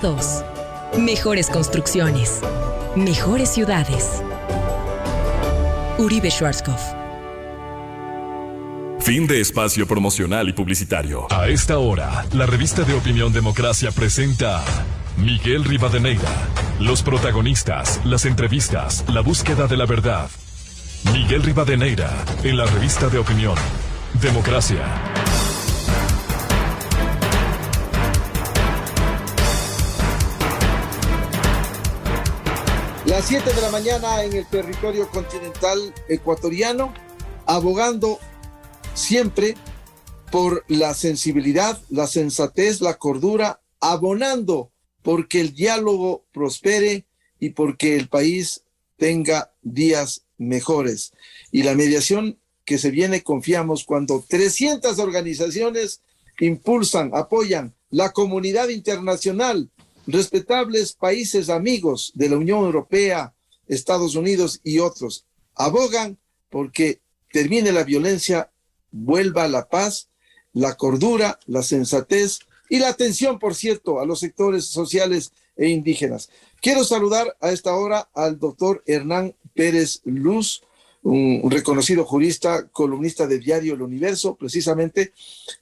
2. Mejores construcciones. Mejores ciudades. Uribe Schwarzkopf. Fin de espacio promocional y publicitario. A esta hora, la revista de opinión Democracia presenta Miguel Rivadeneira. Los protagonistas, las entrevistas, la búsqueda de la verdad. Miguel Rivadeneira, en la revista de opinión Democracia. Las 7 de la mañana en el territorio continental ecuatoriano, abogando siempre por la sensibilidad, la sensatez, la cordura, abonando porque el diálogo prospere y porque el país tenga días mejores. Y la mediación que se viene, confiamos, cuando 300 organizaciones impulsan, apoyan la comunidad internacional, respetables países amigos de la Unión Europea, Estados Unidos y otros, abogan porque termine la violencia, vuelva la paz, la cordura, la sensatez y la atención, por cierto, a los sectores sociales e indígenas. Quiero saludar a esta hora al doctor Hernán Pérez Luz, un reconocido jurista, columnista de Diario El Universo. Precisamente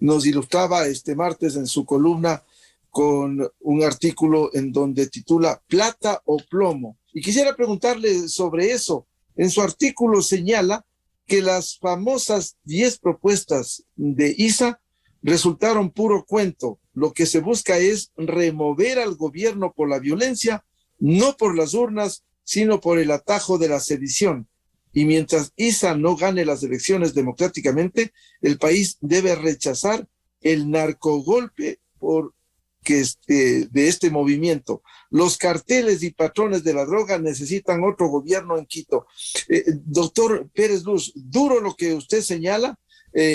nos ilustraba este martes en su columna con un artículo en donde titula Plata o Plomo. Y quisiera preguntarle sobre eso. En su artículo señala que las famosas 10 propuestas de ISA resultaron puro cuento. Lo que se busca es remover al gobierno por la violencia, no por las urnas, sino por el atajo de la sedición. Y mientras ISA no gane las elecciones democráticamente, el país debe rechazar el narcogolpe de este movimiento. Los carteles y patrones de la droga necesitan otro gobierno en Quito. Doctor Pérez Luz, duro lo que usted señala,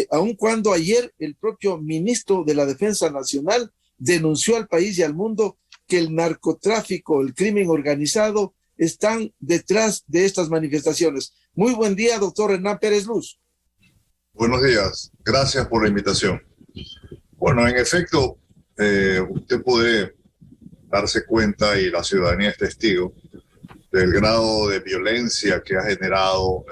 aun cuando ayer el propio ministro de la Defensa Nacional denunció al país y al mundo que el narcotráfico, el crimen organizado, están detrás de estas manifestaciones. Muy buen día, doctor Hernán Pérez Luz. Buenos días, gracias por la invitación. Bueno, en efecto, usted puede darse cuenta, y la ciudadanía es testigo, del grado de violencia que ha generado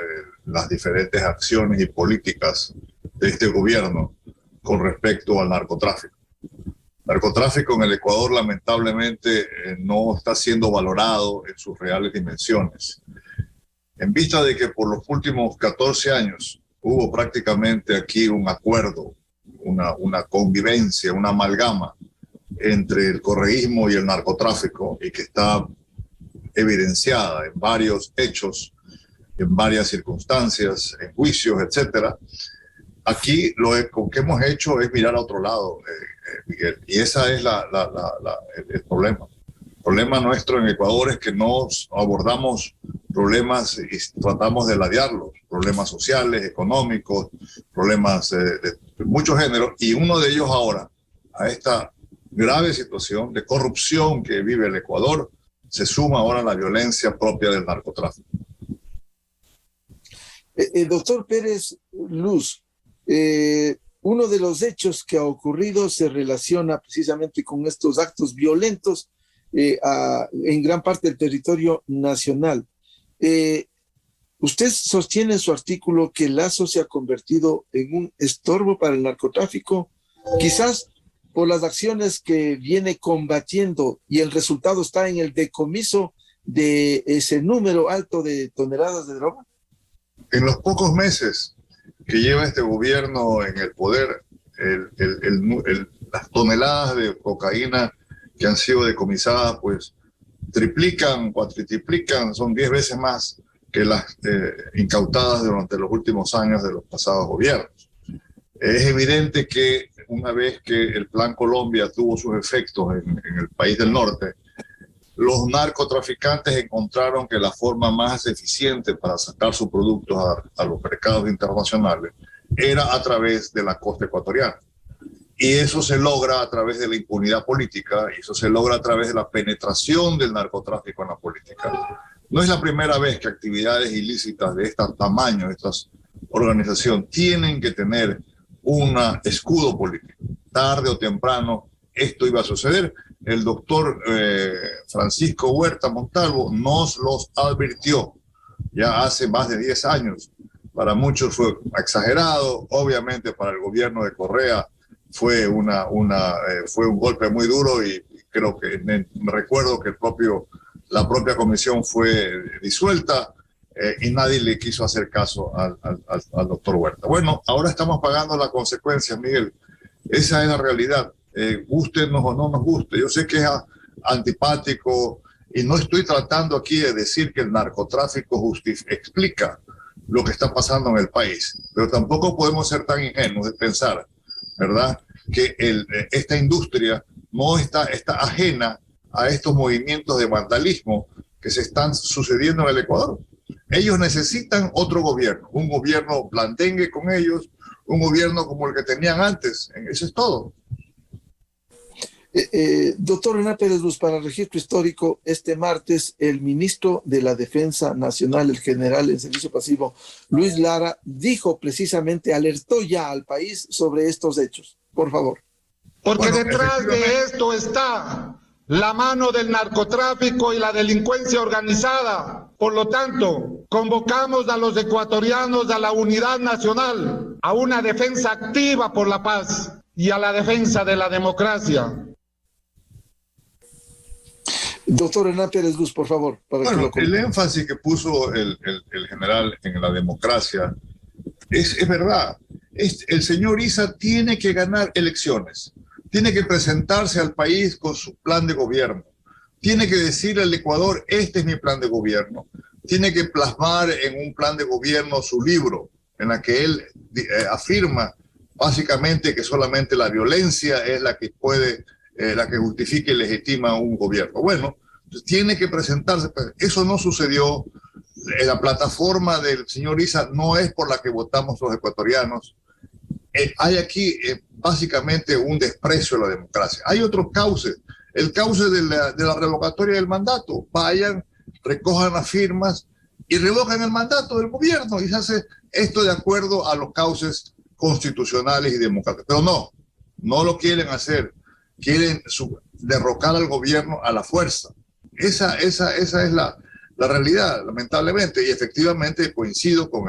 las diferentes acciones y políticas de este gobierno con respecto al narcotráfico. El narcotráfico en el Ecuador lamentablemente no está siendo valorado en sus reales dimensiones. En vista de que por los últimos 14 años hubo prácticamente aquí un acuerdo, una convivencia, una amalgama entre el correísmo y el narcotráfico, y que está evidenciada en varios hechos, en varias circunstancias, en juicios, etcétera. Aquí lo que hemos hecho es mirar a otro lado, Miguel, y esa es el problema. El problema nuestro en Ecuador es que no abordamos problemas y tratamos de ladearlos, problemas sociales, económicos, problemas de muchos géneros, y uno de ellos ahora, a esta grave situación de corrupción que vive el Ecuador, se suma ahora la violencia propia del narcotráfico. Doctor Pérez Luz, uno de los hechos que ha ocurrido se relaciona precisamente con estos actos violentos en gran parte del territorio nacional. Usted sostiene en su artículo que Lazo se ha convertido en un estorbo para el narcotráfico, quizás por las acciones que viene combatiendo, y el resultado está en el decomiso de ese número alto de toneladas de droga. En los pocos meses que lleva este gobierno en el poder, las toneladas de cocaína que han sido decomisadas, pues triplican, cuatriplican, son 10 veces más que las incautadas durante los últimos años de los pasados gobiernos. Es evidente que una vez que el Plan Colombia tuvo sus efectos en el país del norte, los narcotraficantes encontraron que la forma más eficiente para sacar sus productos a los mercados internacionales era a través de la costa ecuatoriana. Y eso se logra a través de la impunidad política, y eso se logra a través de la penetración del narcotráfico en la política. No es la primera vez que actividades ilícitas de este tamaño, de estas organizaciones, tienen que tener un escudo político. Tarde o temprano esto iba a suceder, el doctor Francisco Huerta Montalvo nos los advirtió ya hace más de 10 años. Para muchos fue exagerado, obviamente para el gobierno de Correa fue un golpe muy duro y creo que me recuerdo que la propia comisión fue disuelta y nadie le quiso hacer caso al doctor Huerta. Bueno, ahora estamos pagando las consecuencias, Miguel. Esa es la realidad. Gústenos o no nos guste. Yo sé que es antipático y no estoy tratando aquí de decir que el narcotráfico explica lo que está pasando en el país, pero tampoco podemos ser tan ingenuos de pensar, ¿verdad?, que esta industria no está ajena a estos movimientos de vandalismo que se están sucediendo en el Ecuador. Ellos necesitan otro gobierno, un gobierno blandengue con ellos, un gobierno como el que tenían antes. Eso es todo. Doctor Hernán Pérez Luz, para registro histórico, este martes el ministro de la Defensa Nacional, el general en servicio pasivo, Luis Lara, dijo precisamente, alertó ya al país sobre estos hechos. Por favor. Porque detrás de esto está la mano del narcotráfico y la delincuencia organizada. Por lo tanto, convocamos a los ecuatorianos a la unidad nacional, a una defensa activa por la paz y a la defensa de la democracia. Doctor Hernán Pérez Luz, por favor. Bueno, el énfasis que puso el general en la democracia es verdad. El señor Issa tiene que ganar elecciones, tiene que presentarse al país con su plan de gobierno, tiene que decirle al Ecuador, este es mi plan de gobierno, tiene que plasmar en un plan de gobierno su libro, en la que él afirma básicamente que solamente la violencia es la que puede, la que justifica y legitima un gobierno. Bueno, tiene que presentarse. Eso no sucedió. La plataforma del señor Issa no es por la que votamos los ecuatorianos. Hay aquí básicamente un desprecio a la democracia. Hay otros cauces. El cauce de la revocatoria del mandato. Vayan, recojan las firmas y revocan el mandato del gobierno. Y se hace esto de acuerdo a los cauces constitucionales y democráticos. Pero no lo quieren hacer. Quieren derrocar al gobierno a la fuerza. Esa es la realidad, lamentablemente, y efectivamente coincido con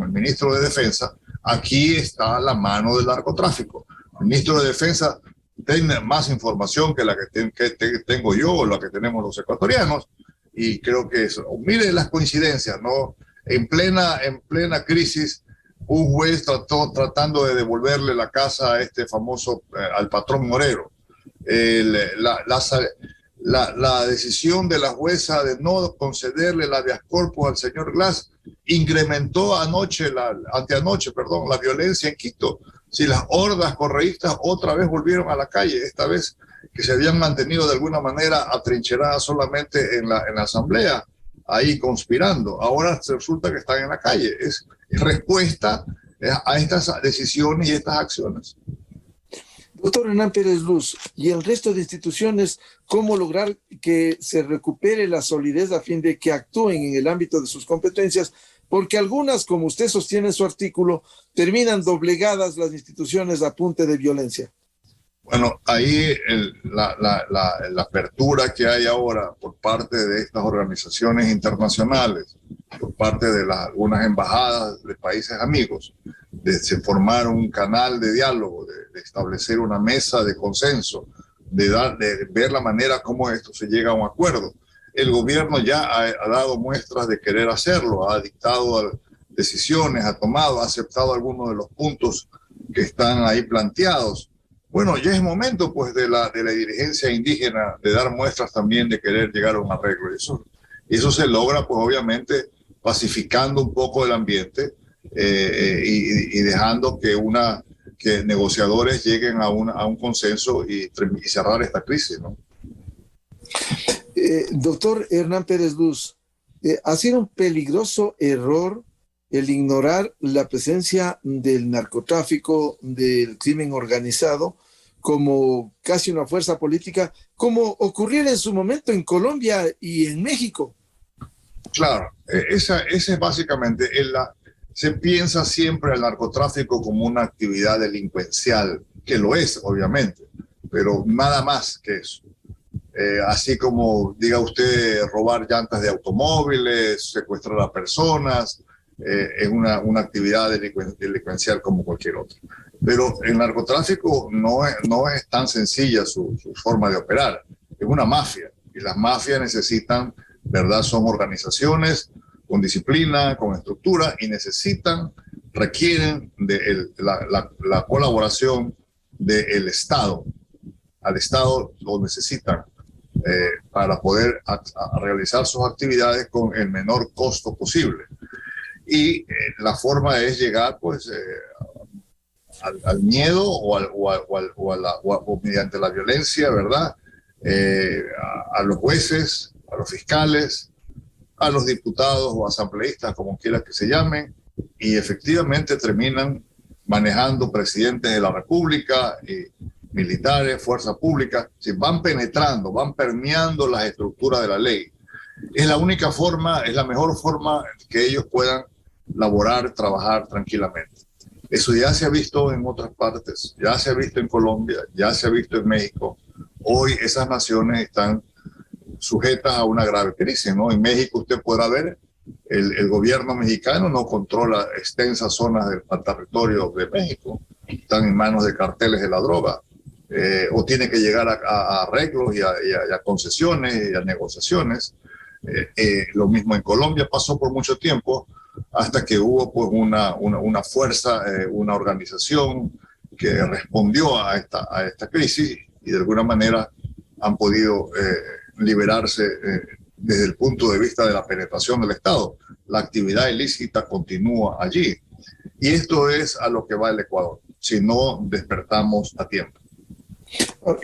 el ministro de Defensa. Aquí está la mano del narcotráfico. El ministro de Defensa tiene más información que la que tengo yo o la que tenemos los ecuatorianos, y creo que eso. Mire las coincidencias, ¿no? En plena crisis, un juez tratando de devolverle la casa a este famoso, al patrón Morero. La decisión de la jueza de no concederle la habeas corpus al señor Glass incrementó anteanoche, la violencia en Quito. Si las hordas correístas otra vez volvieron a la calle, esta vez que se habían mantenido de alguna manera atrincheradas solamente en la asamblea, ahí conspirando, ahora resulta que están en la calle. Es respuesta a estas decisiones y estas acciones. Doctor Hernán Pérez Luz, y el resto de instituciones, ¿cómo lograr que se recupere la solidez a fin de que actúen en el ámbito de sus competencias? Porque algunas, como usted sostiene en su artículo, terminan doblegadas las instituciones a punta de violencia. Bueno, ahí la apertura que hay ahora por parte de estas organizaciones internacionales, por parte de algunas embajadas de países amigos, de formar un canal de diálogo, de establecer una mesa de consenso, de ver la manera como esto se llega a un acuerdo. El gobierno ya ha dado muestras de querer hacerlo, ha dictado decisiones, ha aceptado algunos de los puntos que están ahí planteados. Bueno, ya es momento pues de la dirigencia indígena de dar muestras también de querer llegar a un arreglo. Eso se logra pues obviamente pacificando un poco el ambiente y dejando que negociadores lleguen a un consenso y cerrar esta crisis, ¿no? Doctor Hernán Pérez Luz, ha sido un peligroso error el ignorar la presencia del narcotráfico, del crimen organizado, como casi una fuerza política, como ocurriera en su momento en Colombia y en México. Claro, esa es básicamente, se piensa siempre al narcotráfico como una actividad delincuencial, que lo es, obviamente, pero nada más que eso. así como diga usted robar llantas de automóviles, secuestrar a personas, es una actividad delincuencial como cualquier otra. Pero el narcotráfico no es tan sencilla su forma de operar, es una mafia, y las mafias necesitan, ¿verdad? Son organizaciones con disciplina, con estructura, y requieren de la colaboración del Estado. Al Estado lo necesitan para poder realizar sus actividades con el menor costo posible. Y la forma es llegar pues al miedo o mediante la violencia, ¿verdad? A los jueces, a los fiscales, a los diputados o asambleístas, como quiera que se llamen, y efectivamente terminan manejando presidentes de la República, militares, fuerza pública, van penetrando, van permeando las estructuras de la ley. Es la única forma, es la mejor forma que ellos puedan laborar, trabajar tranquilamente. Eso ya se ha visto en otras partes, ya se ha visto en Colombia, ya se ha visto en México. Hoy esas naciones están sujetas a una grave crisis, ¿no? En México usted podrá ver, el gobierno mexicano no controla extensas zonas del territorio de México, están en manos de carteles de la droga, o tiene que llegar a arreglos y a concesiones y a negociaciones. Lo mismo en Colombia pasó por mucho tiempo, hasta que hubo pues una fuerza, una organización que respondió a esta crisis y de alguna manera han podido liberarse desde el punto de vista de la penetración del Estado. La actividad ilícita continúa allí. Y esto es a lo que va el Ecuador, si no despertamos a tiempo.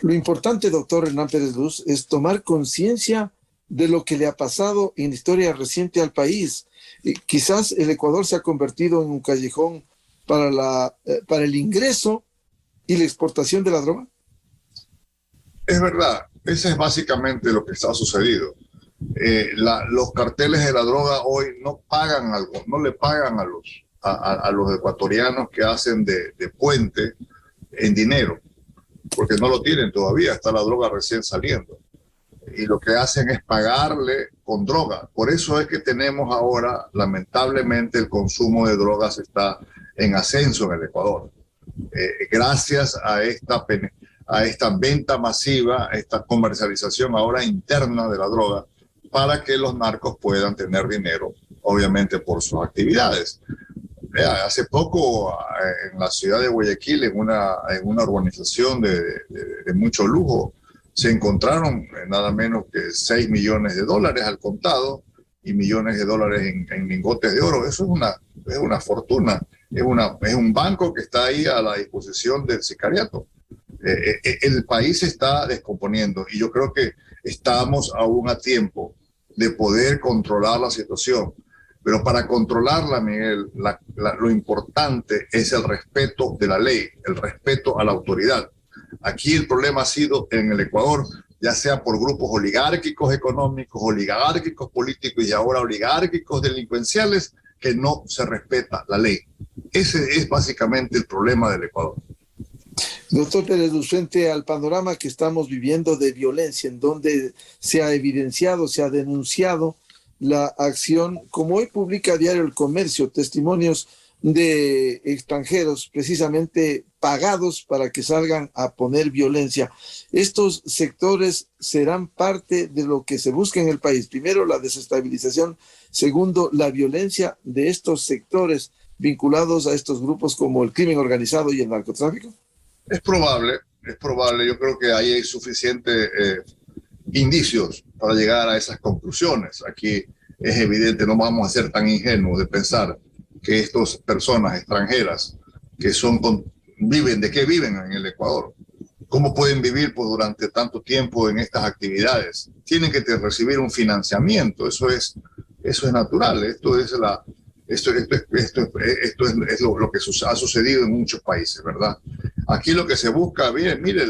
Lo importante, doctor Hernán Pérez Luz, es tomar conciencia de lo que le ha pasado en la historia reciente al país. Quizás el Ecuador se ha convertido en un callejón para el ingreso y la exportación de la droga. Es verdad, ese es básicamente lo que está sucedido. Los carteles de la droga hoy no le pagan a los ecuatorianos que hacen de puente en dinero, porque no lo tienen todavía, está la droga recién saliendo. Y lo que hacen es pagarle con droga. Por eso es que tenemos ahora, lamentablemente, el consumo de drogas está en ascenso en el Ecuador. Gracias a esta venta masiva, esta comercialización ahora interna de la droga, para que los narcos puedan tener dinero, obviamente por sus actividades. Hace poco, en la ciudad de Guayaquil, en una urbanización de mucho lujo, se encontraron nada menos que $6 millones al contado y millones de dólares en lingotes de oro. Eso es una fortuna, es un banco que está ahí a la disposición del sicariato. El país se está descomponiendo y yo creo que estamos aún a tiempo de poder controlar la situación. Pero para controlarla, Miguel, lo importante es el respeto de la ley, el respeto a la autoridad. Aquí el problema ha sido en el Ecuador, ya sea por grupos oligárquicos económicos, oligárquicos políticos y ahora oligárquicos delincuenciales, que no se respeta la ley. Ese es básicamente el problema del Ecuador. Doctor Pérez Luz, frente al panorama que estamos viviendo de violencia, en donde se ha evidenciado, se ha denunciado la acción, como hoy publica Diario El Comercio, testimonios de extranjeros precisamente pagados para que salgan a poner violencia. Estos sectores serán parte de lo que se busca en el país. Primero, la desestabilización. Segundo, la violencia de estos sectores vinculados a estos grupos como el crimen organizado y el narcotráfico. Es probable. Yo creo que ahí hay suficientes indicios para llegar a esas conclusiones. Aquí es evidente, no vamos a ser tan ingenuos de pensar que estas personas extranjeras que viven, ¿de qué viven en el Ecuador? ¿Cómo pueden vivir pues, durante tanto tiempo en estas actividades? Tienen que recibir un financiamiento, eso es natural, esto es lo que ha sucedido en muchos países, ¿verdad? Aquí lo que se busca, mire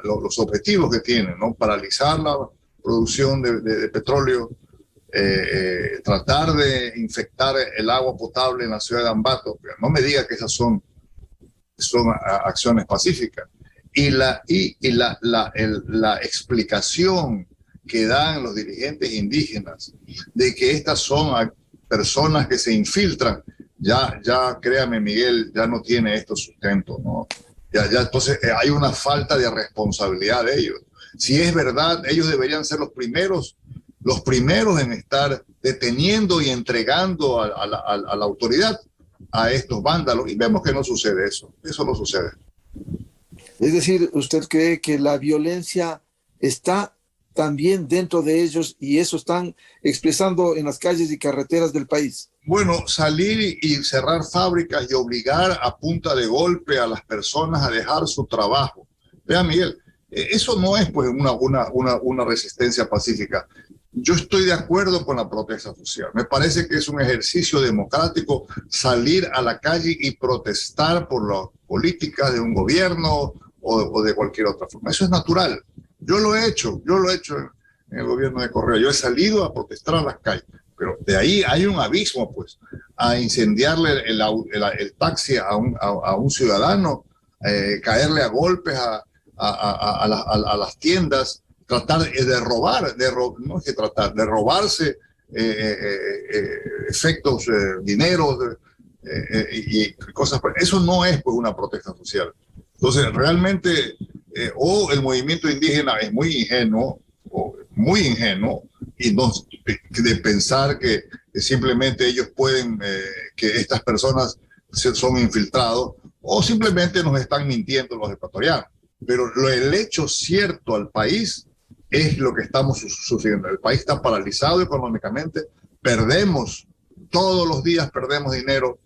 los objetivos que tienen, ¿no? Paralizar la producción de petróleo, tratar de infectar el agua potable en la ciudad de Ambato. No me diga que esas son acciones pacíficas. la explicación que dan los dirigentes indígenas de que estas son personas que se infiltran, ya créame, Miguel, ya no tiene esto sustento, ¿no? Ya, entonces hay una falta de responsabilidad de ellos. Si es verdad, ellos deberían ser los primeros en estar deteniendo y entregando a la autoridad a estos vándalos, y vemos que no sucede eso no sucede. Es decir, ¿usted cree que la violencia está también dentro de ellos y eso están expresando en las calles y carreteras del país? Bueno, salir y cerrar fábricas y obligar a punta de golpe a las personas a dejar su trabajo. Vea, Miguel, eso no es pues una resistencia pacífica. Yo estoy de acuerdo con la protesta social. Me parece que es un ejercicio democrático salir a la calle y protestar por las políticas de un gobierno o de cualquier otra forma. Eso es natural. Yo lo he hecho en el gobierno de Correa. Yo he salido a protestar a las calles. Pero de ahí hay un abismo, pues, a incendiarle el taxi a un ciudadano, caerle a golpes a las tiendas, tratar de robar, no es que tratar, de robarse efectos, dinero y cosas. Eso no es pues una protesta social. Entonces, realmente, o el movimiento indígena es muy ingenuo, y no de pensar que simplemente ellos pueden, que estas personas son infiltrados, o simplemente nos están mintiendo los ecuatorianos. Pero el hecho cierto al país es lo que estamos sucediendo. El país está paralizado económicamente, perdemos, todos los días perdemos dinero,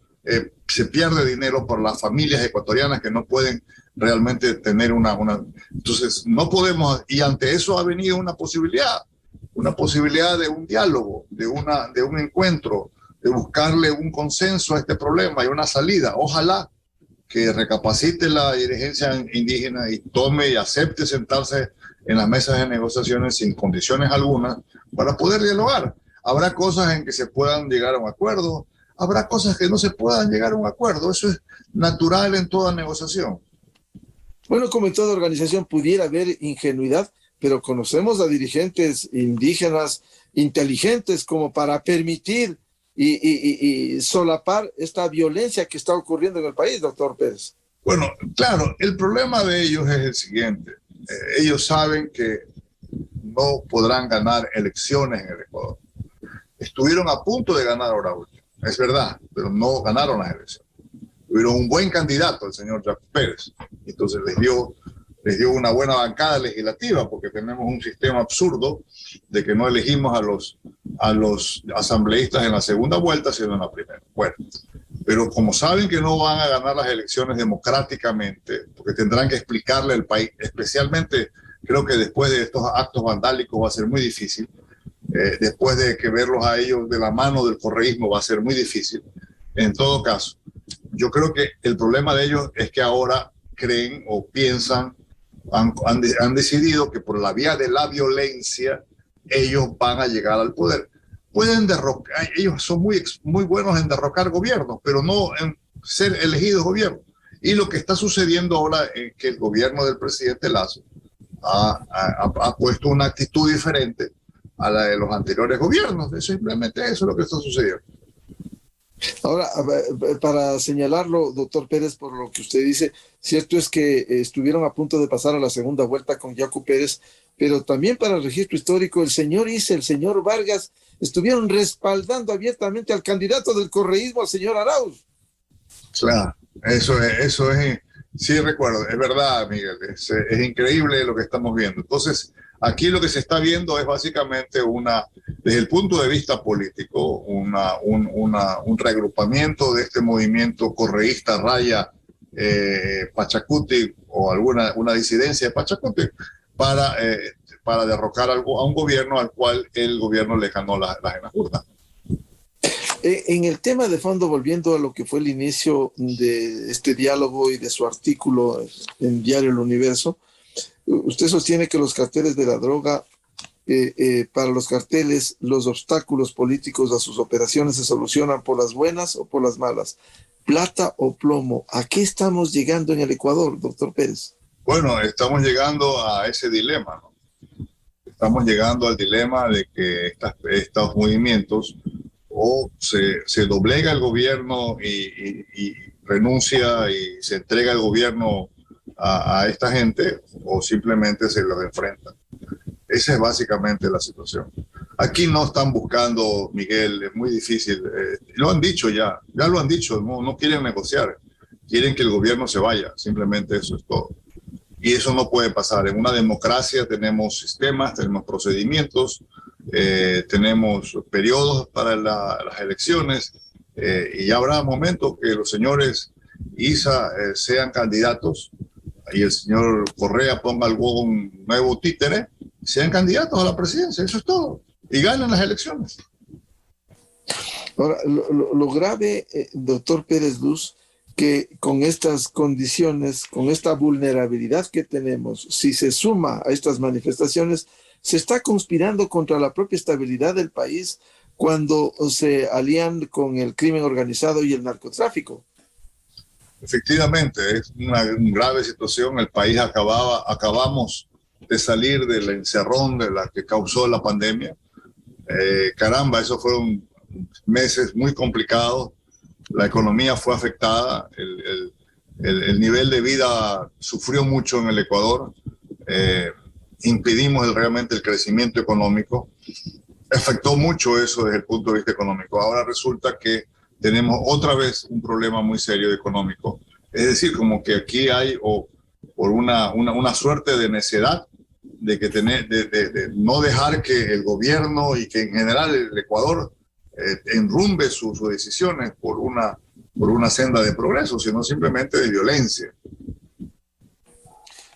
se pierde dinero por las familias ecuatorianas que no pueden realmente tener entonces no podemos, y ante eso ha venido una posibilidad de un diálogo, de un encuentro, de buscarle un consenso a este problema y una salida. Ojalá que recapacite la dirigencia indígena y tome y acepte sentarse en las mesas de negociaciones sin condiciones algunas para poder dialogar. Habrá cosas en que se puedan llegar a un acuerdo, habrá cosas que no se puedan llegar a un acuerdo. Eso es natural en toda negociación. Bueno, como en toda organización pudiera haber ingenuidad, pero conocemos a dirigentes indígenas inteligentes como para permitir y solapar esta violencia que está ocurriendo en el país, doctor Pérez. Bueno, claro, el problema de ellos es el siguiente. Ellos saben que no podrán ganar elecciones en el Ecuador. Estuvieron a punto de ganar ahora último, es verdad, pero no ganaron las elecciones. Tuvieron un buen candidato, el señor Jaco Pérez. Entonces les dio una buena bancada legislativa, porque tenemos un sistema absurdo de que no elegimos a los asambleístas en la segunda vuelta, sino en la primera. Bueno, pero como saben que no van a ganar las elecciones democráticamente, porque tendrán que explicarle al país, especialmente creo que después de estos actos vandálicos va a ser muy difícil, después de que verlos a ellos de la mano del correísmo va a ser muy difícil. En todo caso, yo creo que el problema de ellos es que ahora creen o piensan, han decidido que por la vía de la violencia ellos van a llegar al poder. Pueden derrocar, ellos son muy buenos en derrocar gobiernos, pero no en ser elegidos gobiernos. Y lo que está sucediendo ahora es que el gobierno del presidente Lasso ha puesto una actitud diferente a la de los anteriores gobiernos. Simplemente eso es lo que está sucediendo. Ahora, para señalarlo, doctor Pérez, por lo que usted dice, cierto es que estuvieron a punto de pasar a la segunda vuelta con Jaco Pérez, pero también para el registro histórico, el señor Issa, el señor Vargas, estuvieron respaldando abiertamente al candidato del correísmo, al señor Arauz. Claro, eso es, sí recuerdo, es verdad, Miguel, es increíble lo que estamos viendo. Entonces, aquí lo que se está viendo es básicamente desde el punto de vista político, un reagrupamiento de este movimiento correísta Raya Pachacuti o una disidencia de Pachacuti para derrocar a un gobierno al cual el gobierno le ganó las urnas. En el tema de fondo, volviendo a lo que fue el inicio de este diálogo y de su artículo en Diario El Universo, usted sostiene que los carteles de la droga, para los carteles, los obstáculos políticos a sus operaciones se solucionan por las buenas o por las malas. Plata o plomo. ¿A qué estamos llegando en el Ecuador, doctor Pérez? Bueno, estamos llegando a ese dilema, ¿no? Estamos llegando al dilema de que estos movimientos o se doblega el gobierno y renuncia y se entrega el gobierno a esta gente, o simplemente se los enfrenta. Esa es básicamente la situación. Aquí no están buscando, Miguel, es muy difícil. Lo han dicho ya lo han dicho, no quieren negociar. Quieren que el gobierno se vaya, simplemente eso es todo. Y eso no puede pasar. En una democracia tenemos sistemas, tenemos procedimientos, tenemos periodos para las elecciones, y ya habrá momentos que los señores Issa sean candidatos y el señor Correa ponga algún nuevo títere, sean candidatos a la presidencia, eso es todo, y ganen las elecciones. Ahora, lo grave, doctor Pérez Luz, que con estas condiciones, con esta vulnerabilidad que tenemos, si se suma a estas manifestaciones, se está conspirando contra la propia estabilidad del país cuando se alían con el crimen organizado y el narcotráfico. Efectivamente, es una grave situación. El país acabamos de salir del encerrón de la que causó la pandemia. Caramba, esos fueron meses muy complicados. La economía fue afectada, el nivel de vida sufrió mucho en el Ecuador, impedimos realmente el crecimiento económico, afectó mucho eso desde el punto de vista económico. Ahora resulta que tenemos otra vez un problema muy serio económico, es decir, como que aquí hay por una suerte de necedad de no dejar que el gobierno y que en general el Ecuador enrumbe sus decisiones por una senda de progreso, sino simplemente de violencia.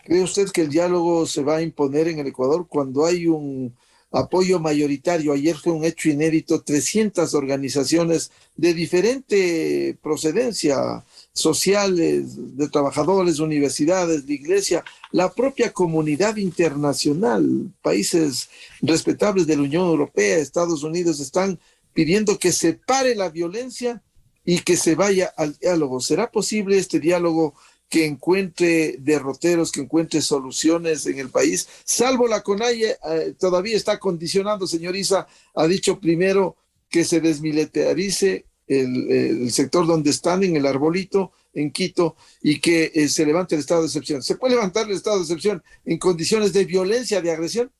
¿Cree usted que el diálogo se va a imponer en el Ecuador cuando hay un apoyo mayoritario? Ayer fue un hecho inédito, 300 organizaciones de diferente procedencia, sociales, de trabajadores, universidades, de iglesia, la propia comunidad internacional, países respetables de la Unión Europea, Estados Unidos, están pidiendo que se pare la violencia y que se vaya al diálogo. ¿Será posible este diálogo que encuentre derroteros, que encuentre soluciones en el país? Salvo la CONAIE, todavía está condicionando, señor Issa, ha dicho primero que se desmilitarice el sector donde están, en el Arbolito, en Quito, y que se levante el estado de excepción. ¿Se puede levantar el estado de excepción en condiciones de violencia, de agresión?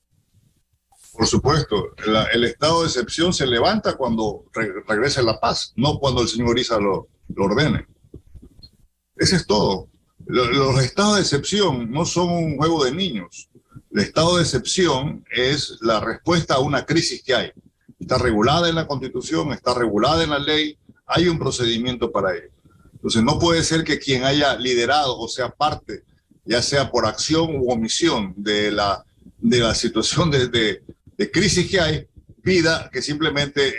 Por supuesto, el estado de excepción se levanta cuando regrese la paz, no cuando el señor Issa lo ordene. Eso es todo. Los estados de excepción no son un juego de niños. El estado de excepción es la respuesta a una crisis que hay. Está regulada en la Constitución, está regulada en la ley, hay un procedimiento para ello. Entonces no puede ser que quien haya liderado o sea parte, ya sea por acción u omisión de la situación de crisis que hay, pida que simplemente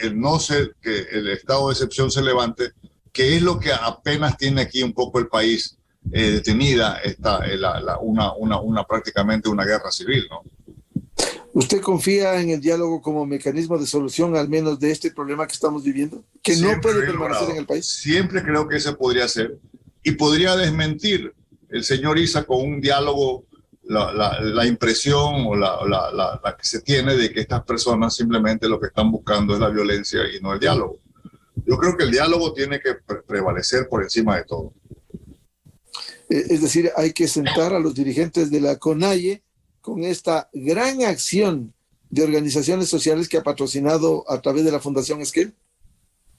que el estado de excepción se levante, que es lo que apenas tiene aquí un poco el país detenida, prácticamente una guerra civil, ¿no? ¿¿Usted confía en el diálogo como mecanismo de solución, al menos de este problema que estamos viviendo, que no puede permanecer en el país? Siempre creo que ese podría ser, y podría desmentir el señor Issa con un diálogo la impresión o la que se tiene de que estas personas simplemente lo que están buscando es la violencia y no el diálogo. Yo creo que el diálogo tiene que prevalecer por encima de todo. Es decir, hay que sentar a los dirigentes de la CONAIE con esta gran acción de organizaciones sociales que ha patrocinado a través de la Fundación Esquel.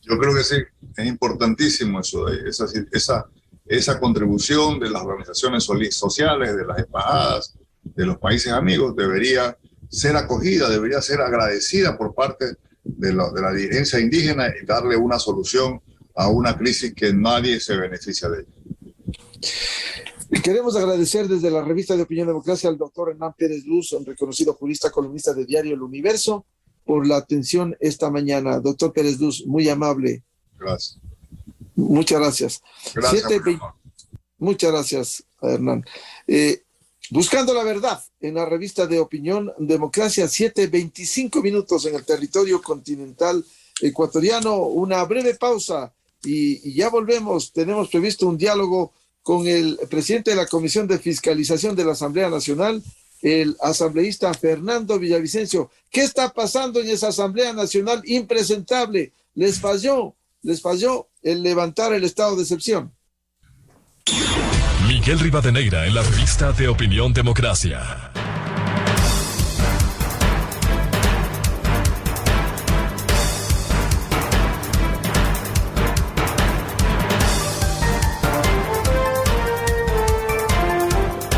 Yo creo que sí, es importantísimo eso, esa contribución de las organizaciones sociales, de las embajadas, de los países amigos, debería ser acogida, debería ser agradecida por parte de la dirigencia indígena y darle una solución a una crisis que nadie se beneficia de ella. Queremos agradecer desde la revista de Opinión Democracia al doctor Hernán Pérez Luz, un reconocido jurista, columnista de Diario El Universo, por la atención esta mañana. Doctor Pérez Luz, muy amable. Gracias. Muchas gracias. Muchas gracias, Hernán. Buscando la verdad en la revista de Opinión Democracia, 7:25 minutos en el territorio continental ecuatoriano. Una breve pausa y ya volvemos. Tenemos previsto un diálogo con el presidente de la Comisión de Fiscalización de la Asamblea Nacional, el asambleísta Fernando Villavicencio. ¿Qué está pasando en esa Asamblea Nacional impresentable? Les falló el levantar el estado de excepción. Miguel Rivadeneira en la revista de Opinión Democracia.